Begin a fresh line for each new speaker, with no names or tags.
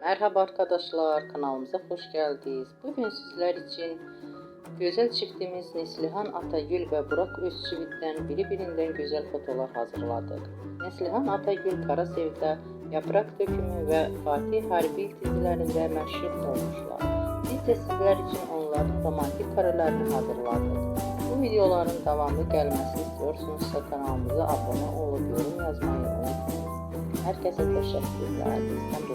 Merhaba arkadaşlar, kanalımıza hoş geldiniz. Bugün sizler için güzel çiftimiz Neslihan Atagül ve Burak Özçivit'ten birbirinden güzel fotolar hazırladık. Neslihan Atagül Karasevda, Yaprak Dökümü ve Fatih Harbi dizilerinde meşhur olmuşlar. Biz de sizler için onların romantik karelerini hazırladık. Bu videoların devamlı gelmesini istiyorsanız kanalımıza abone olup yorum yazmayı unutmayın. Herkese teşekkürler. Bizden